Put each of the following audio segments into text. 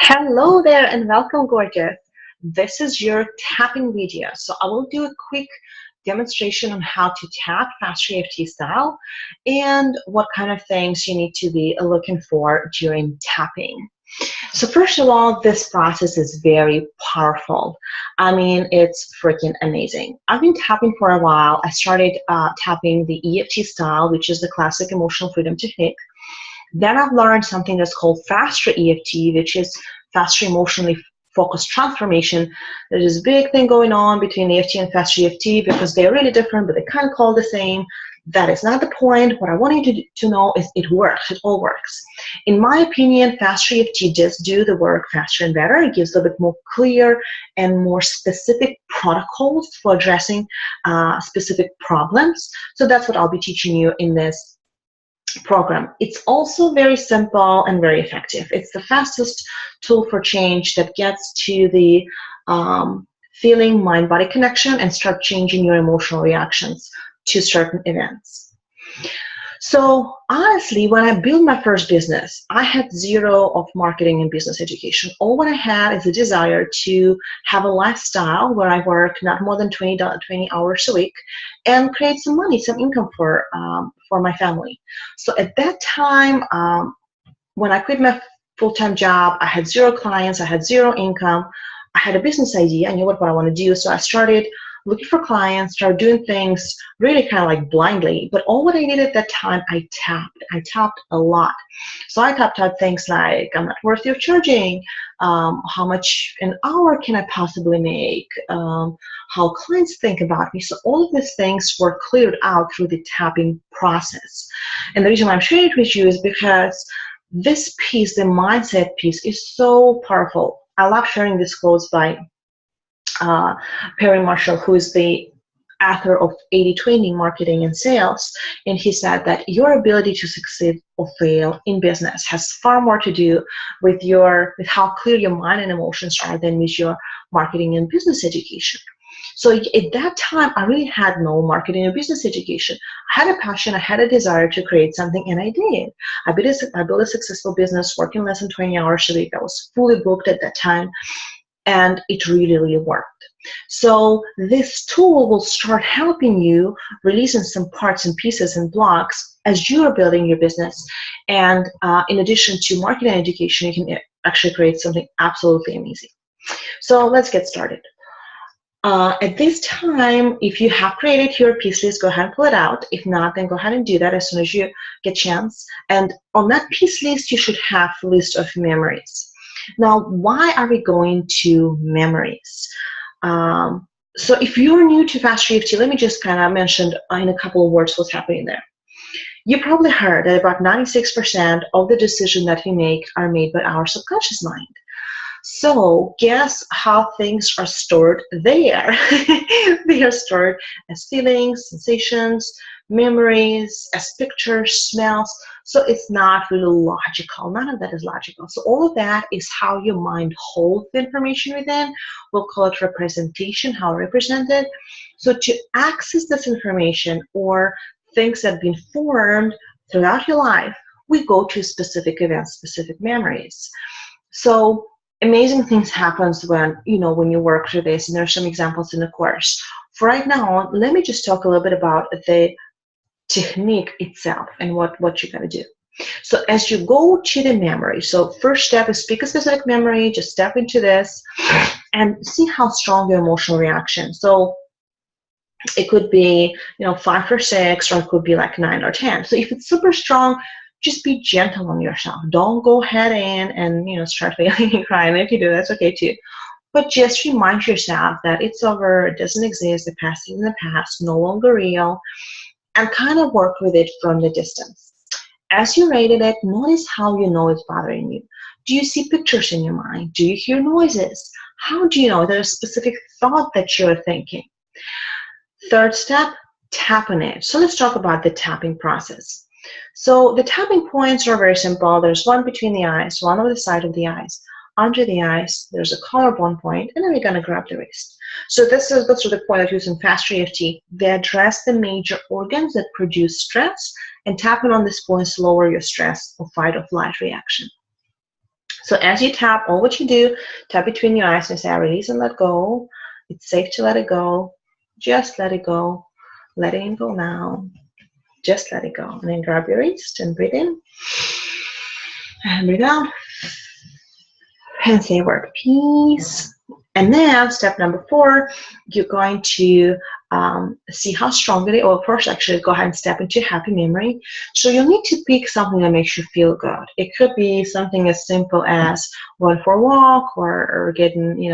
Hello there and welcome, gorgeous. This is your tapping video. So I will do a quick demonstration on how to tap Faster EFT style and what kind of things you need to be looking for during tapping. So first of all, this process is very powerful. I mean, it's freaking amazing. I've been tapping for a while. I started tapping the EFT style, which is the classic emotional freedom technique. Then I've learned something that's called Faster EFT, which is faster emotionally focused transformation. There's this big thing going on between EFT and Faster EFT because they're really different, but they kind of call the same. That is not the point. What I want you to know is it works. It all works. In my opinion, Faster EFT does do the work faster and better. It gives a bit more clear and more specific protocols for addressing specific problems. So that's what I'll be teaching you in this program. It's also very simple and very effective. It's the fastest tool for change that gets to the feeling mind-body connection and start changing your emotional reactions to certain events. So honestly, when I built my first business, I had zero of marketing and business education. All what I had is a desire to have a lifestyle where I work not more than 20 hours a week and create some money, some income for my family. So at that time, when I quit my full-time job, I had zero clients, I had zero income. I had a business idea. I knew what I want to do. So I started looking for clients, started doing things really kind of like blindly. But all what I did at that time, I tapped a lot. So I tapped out things like, I'm not worth your charging, how much an hour can I possibly make, how clients think about me. So all of these things were cleared out through the tapping process. And the reason why I'm sharing it with you is because this piece, the mindset piece, is so powerful. I love sharing this quote by Perry Marshall, who is the author of 80-20 Marketing and Sales, and he said that your ability to succeed or fail in business has far more to do with how clear your mind and emotions are than with your marketing and business education. So at that time, I really had no marketing or business education. I had a passion, I had a desire to create something, and I did. I built a successful business working less than 20 hours a week. I was fully booked at that time, and it really, really worked. So this tool will start helping you releasing some parts and pieces and blocks as you are building your business. And in addition to marketing education, you can actually create something absolutely amazing. So let's get started. At this time, if you have created your piece list, go ahead and pull it out. If not, then go ahead and do that as soon as you get a chance. And on that piece list, you should have a list of memories. Now, why are we going to memories? So if you're new to Faster EFT, let me just kind of mention in a couple of words what's happening there. You probably heard that about 96% of the decisions that we make are made by our subconscious mind. So guess how things are stored there? They are stored as feelings, sensations, memories, as pictures, smells. So it's not really logical. None of that is logical. So all of that is how your mind holds the information within. We'll call it representation, how represented. So to access this information or things that have been formed throughout your life, we go to specific events, specific memories. So amazing things happens when you work through this, and there's some examples in the course. For right now, let me just talk a little bit about the technique itself and what you're going to do. So as you go to the memory, so first step is pick a specific memory, just step into this and see how strong your emotional reaction. So it could be 5 or 6, or it could be like 9 or 10. So if it's super strong, just be gentle on yourself. Don't go ahead and start failing and crying. If you do, that's okay too. But just remind yourself that it's over, it doesn't exist, the past is in the past, no longer real, and kind of work with it from the distance. As you rated it, notice how you know it's bothering you. Do you see pictures in your mind? Do you hear noises? How do you know there's a specific thought that you're thinking? Third step, tap on it. So let's talk about the tapping process. So the tapping points are very simple. There's one between the eyes, one on the side of the eyes. Under the eyes, there's a collarbone point, and then we're going to grab the wrist. So that's the point that used in Faster EFT. They address the major organs that produce stress, and tapping on these points lower your stress or fight or flight reaction. So as you tap, all what you do, tap between your eyes and say, I release and let go. It's safe to let it go. Just let it go. Let it go now. Just let it go. And then grab your wrist and breathe in. And breathe out. And say word peace. And then step number 4, you're going to see how strong it is. Or first, actually, go ahead and step into happy memory. So you'll need to pick something that makes you feel good. It could be something as simple as going for a walk or getting,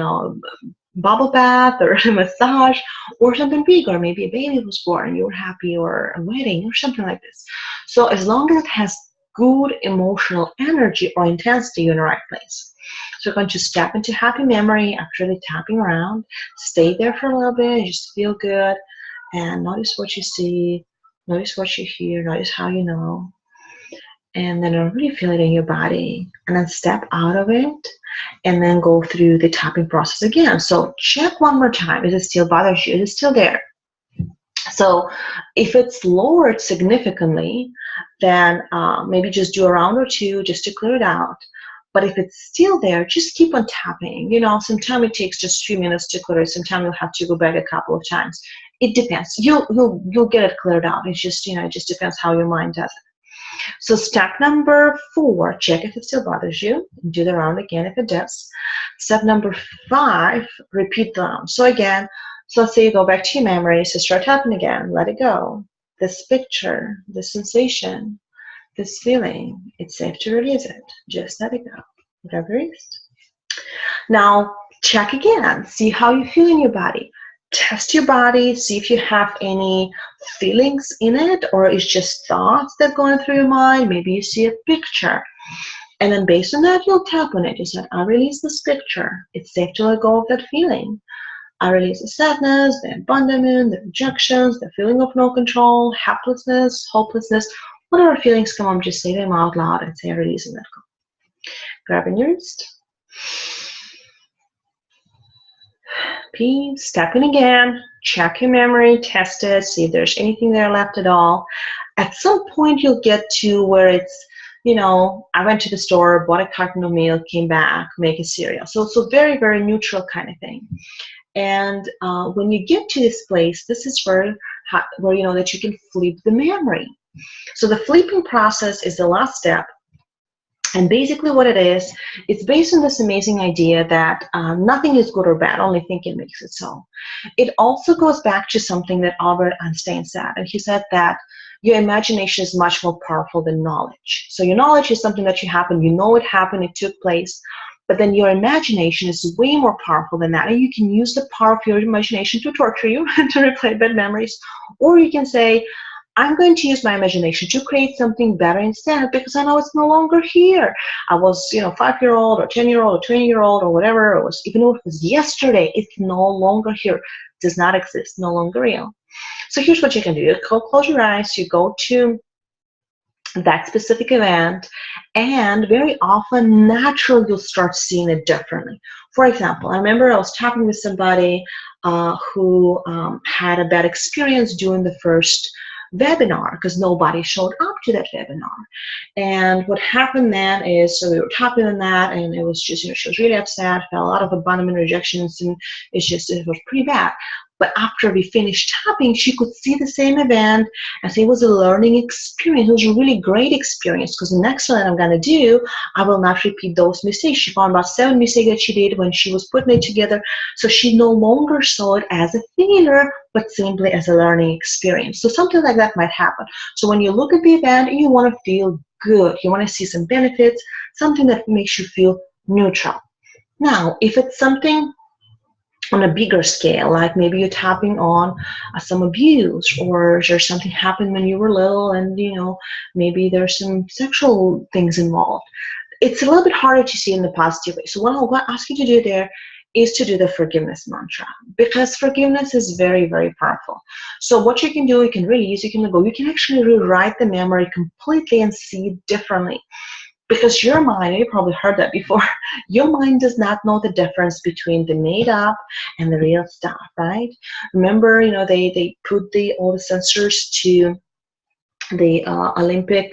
bubble bath or a massage, or something bigger. Maybe a baby was born, you were happy, or a wedding, or something like this. So as long as it has good emotional energy or intensity, you're in the right place. So you're going to step into happy memory, actually tapping around. Stay there for a little bit, just feel good, and notice what you see, notice what you hear, notice how you know. And then really feel it in your body. And then step out of it, and then go through the tapping process again. So check one more time. Is it still bothers you? Is it still there? So if it's lowered significantly, then maybe just do a round or two just to clear it out. But if it's still there, just keep on tapping. Sometimes it takes just 3 minutes to clear it. Sometimes you'll have to go back a couple of times. It depends. You'll get it cleared out. It's just, it just depends how your mind does it. So step number 4, check if it still bothers you. Do the round again if it does. Step number 5, repeat the round. So again, let's say you go back to your memory. So start tapping again. Let it go. This picture, this sensation, this feeling, it's safe to release it. Just let it go. Grab your wrist. Now check again. See how you feel in your body. Test your body. See if you have any feelings in it, or it's just thoughts that are going through your mind. Maybe you see a picture. And then based on that, you'll tap on it. You said, I release this picture. It's safe to let go of that feeling. I release the sadness, the abandonment, the rejections, the feeling of no control, helplessness, hopelessness. Whatever feelings come up, just say them out loud and say, I release and let go. Grabbing your wrist. Peace. Step in again. Check your memory. Test it. See if there's anything there left at all. At some point, you'll get to where it's, I went to the store, bought a carton of milk, came back, make a cereal. So very, very neutral kind of thing. And when you get to this place, this is where that you can flip the memory. So the flipping process is the last step. And basically what it is, it's based on this amazing idea that nothing is good or bad, only thinking makes it so. It also goes back to something that Albert Einstein said. And he said that your imagination is much more powerful than knowledge. So your knowledge is something that happened, it happened, it took place. But then your imagination is way more powerful than that. And you can use the power of your imagination to torture you, to replay bad memories. Or you can say, I'm going to use my imagination to create something better instead, because I know it's no longer here. I was, 5-year-old or 10-year-old or 20-year-old or whatever it was, even if it was yesterday, it's no longer here, does not exist, no longer real. So here's what you can do. You close your eyes, you go to that specific event, and very often, naturally, you'll start seeing it differently. For example, I remember I was talking with somebody who had a bad experience during the first webinar because nobody showed up to that webinar. And what happened then is, so we were talking on that, and it was just, she was really upset, felt a lot of abandonment, rejections, and it was pretty bad. But after we finished tapping, she could see the same event as it was a learning experience. It was a really great experience, because the next one that I'm going to do, I will not repeat those mistakes. She found about 7 mistakes that she did when she was putting it together. So she no longer saw it as a failure, but simply as a learning experience. So something like that might happen. So when you look at the event, you want to feel good. You want to see some benefits, something that makes you feel neutral. Now, if it's something on a bigger scale, like maybe you're tapping on some abuse, or there's something happened when you were little, and maybe there's some sexual things involved, it's a little bit harder to see in the positive way. So what I'll ask you to do there is to do the forgiveness mantra, because forgiveness is very, very powerful. So what you can do, you can release, you can actually rewrite the memory completely and see it differently. Because your mind, you probably heard that before, your mind does not know the difference between the made up and the real stuff, right? Remember, they put all the sensors to the Olympic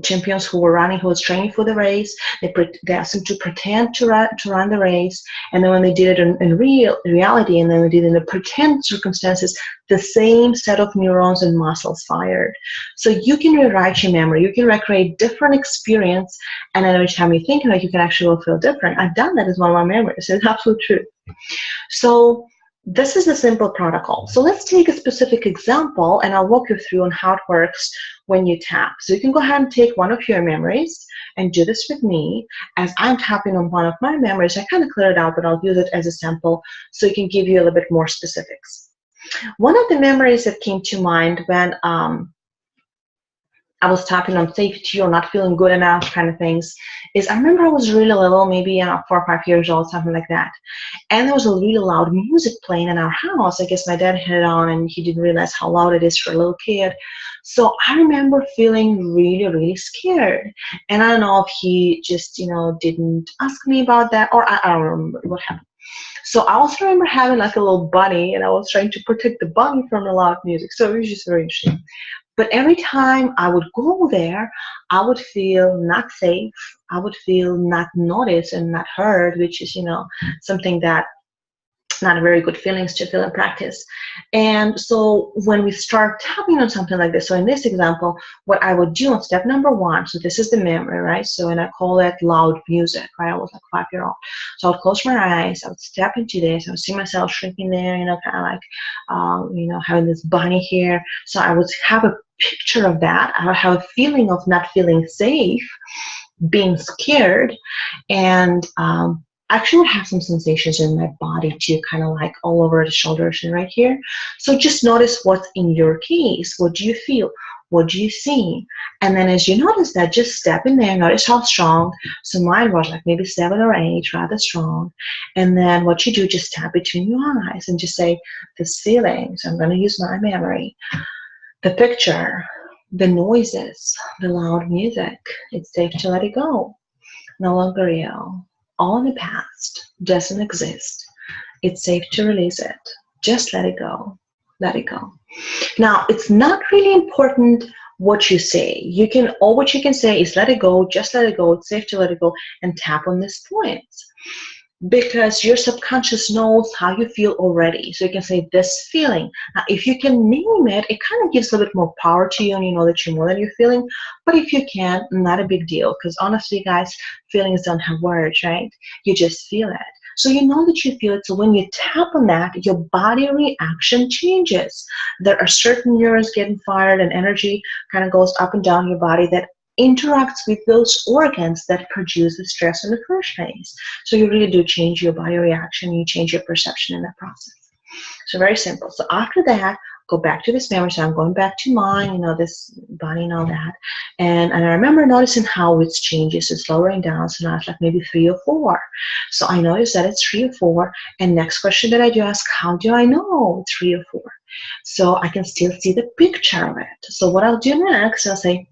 champions who were running, who was training for the race. They asked them to pretend to run the race, and then when they did it in reality, and then they did it in the pretend circumstances, the same set of neurons and muscles fired. So you can rewrite your memory. You can recreate different experience, and then every time you think about it, you can actually feel different. I've done that as one of my memories. It's absolute truth. So this is a simple protocol. So let's take a specific example, and I'll walk you through on how it works when you tap. So you can go ahead and take one of your memories and do this with me. As I'm tapping on one of my memories, I kind of cleared it out, but I'll use it as a sample so it can give you a little bit more specifics. One of the memories that came to mind when I was tapping on safety or not feeling good enough kind of things is I remember I was really little, maybe 4 or 5 years old, something like that. And there was a really loud music playing in our house. I guess my dad had it on and he didn't realize how loud it is for a little kid. So I remember feeling really, really scared. And I don't know if he just, didn't ask me about that, or I don't remember what happened. So I also remember having like a little bunny, and I was trying to protect the bunny from the loud music. So it was just very interesting. But every time I would go there, I would feel not safe. I would feel not noticed and not heard, which is, something that not very good feelings to feel in practice. And so when we start tapping on something like this, so in this example, what I would do on step number 1, so this is the memory, right? So, and I call it loud music, right? I was like 5-year-old. So I would close my eyes, I would step into this, I would see myself shrinking there, kind of like, having this bunny here. So I would have a picture of that. I would have a feeling of not feeling safe, being scared, and actually have some sensations in my body too, kind of like all over the shoulders and right here. So just notice what's in your case. What do you feel? What do you see? And then as you notice that, just step in there, notice how strong. So mine was like maybe 7 or 8, rather strong. And then what you do, just tap between your eyes and just say, this feeling. So I'm going to use my memory. The picture, the noises, the loud music. It's safe to let it go. No longer real. All in the past, doesn't exist. It's safe to release it. Just let it go. Let it go. Now, it's not really important what you say. All what you can say is let it go, just let it go, it's safe to let it go, and tap on these points. Because your subconscious knows how you feel already. So you can say this feeling. Now, if you can name it, it kind of gives a little bit more power to you, and you know that you know that you're feeling. But if you can't, not a big deal. Because honestly, guys, feelings don't have words, right? You just feel it. So you know that you feel it. So when you tap on that, your body reaction changes. There are certain neurons getting fired, and energy kind of goes up and down your body that interacts with those organs that produce the stress in the first place. So you really do change your body reaction, you change your perception in that process. So very simple. So after that, go back to this memory. So I'm going back to mine, this bunny and all that. And I remember noticing how it changes. It's lowering down. So now it's like maybe 3 or 4. So I notice that it's 3 or 4. And next question that I do ask, how do I know it's 3 or 4? So I can still see the picture of it. So what I'll do next, I'll say,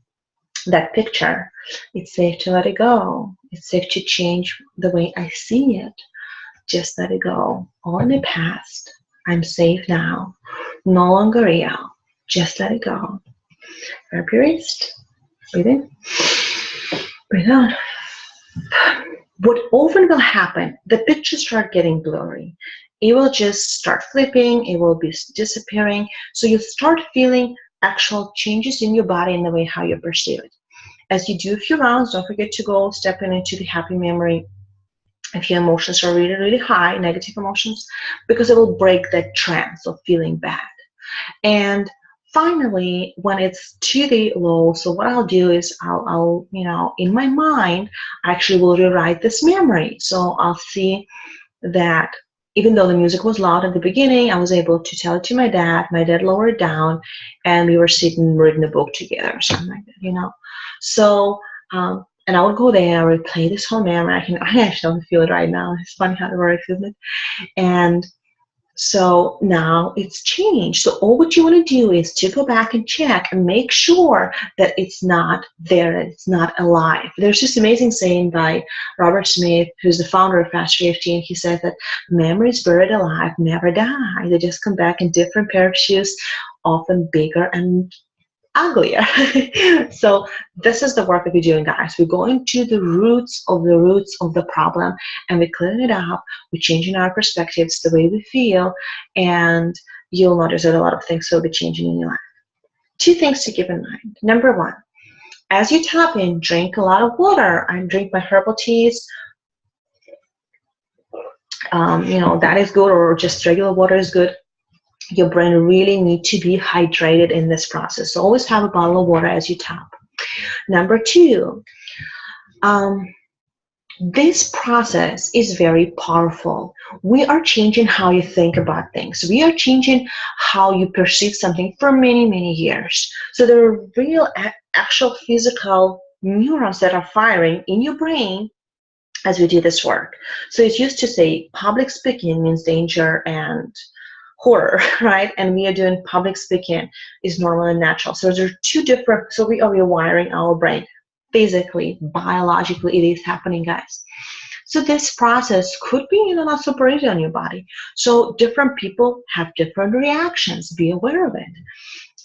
that picture, it's safe to let it go. It's safe to change the way I see it. Just let it go. All in the past. I'm safe now. No longer real. Just let it go. Grab your wrist. Breathe in. Breathe out. What often will happen, the pictures start getting blurry. It will just start flipping. It will be disappearing. So you start feeling actual changes in your body and the way how you perceive it. As you do a few rounds, don't forget to go stepping into the happy memory if your emotions are really, really high, negative emotions, because it will break that trance of feeling bad. And finally, when it's to the low, so what I'll do is I'll in my mind, I actually will rewrite this memory. So I'll see that even though the music was loud at the beginning, I was able to tell it to my dad. My dad lowered it down, and we were sitting reading a book together or something like that, So, and I would go there, I would play this whole memory. I actually don't feel it right now. It's funny how it works, isn't it? And so now it's changed. So all what you want to do is to go back and check and make sure that it's not there, that it's not alive. There's this amazing saying by Robert Smith, who's the founder of Faster EFT, and he says that memories buried alive never die. They just come back in different pair of shoes, often bigger and uglier. So this is the work that we're doing, guys. We're going to the roots of the problem, and we're clearing it up. We're changing our perspectives, the way we feel, and you'll notice that a lot of things will be changing in your life. Two things to keep in mind. Number one, as you tap in, drink a lot of water. I drink my herbal teas. That is good, or just regular water is good. Your brain really needs to be hydrated in this process. So always have a bottle of water as you tap. Number two, this process is very powerful. We are changing how you think about things. We are changing how you perceive something for many, many years. So there are real, actual physical neurons that are firing in your brain as we do this work. So it's used to say public speaking means danger and horror, right? And we are doing public speaking is normal and natural. So there are two different, so we are rewiring our brain. Physically, biologically, it is happening, guys. So this process could be not super easy on your body. So different people have different reactions. Be aware of it.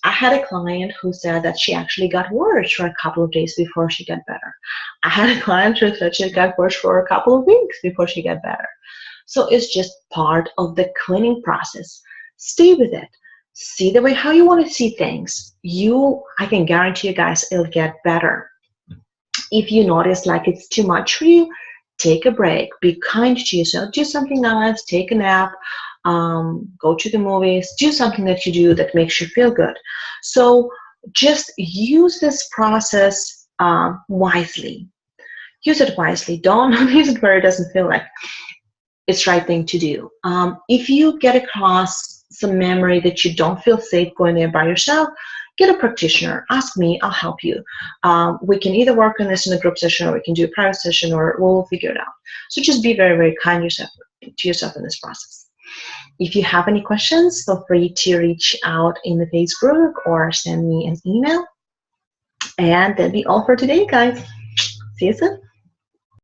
I had a client who said that she actually got worse for a couple of days before she got better. I had a client who said she got worse for a couple of weeks before she got better. So it's just part of the cleaning process. Stay with it. See the way how you want to see things. I can guarantee you guys it'll get better. If you notice like it's too much for you, take a break. Be kind to yourself. Do something nice. Take a nap. Go to the movies. Do something that you do that makes you feel good. So just use this process wisely. Use it wisely. Don't use it where it doesn't feel like it's the right thing to do. If you get across some memory that you don't feel safe going there by yourself, get a practitioner. Ask me. I'll help you. We can either work on this in a group session, or we can do a private session, or we'll figure it out. So just be very, very kind to yourself in this process. If you have any questions, feel free to reach out in the Facebook or send me an email. And that'll be all for today, guys. See you soon.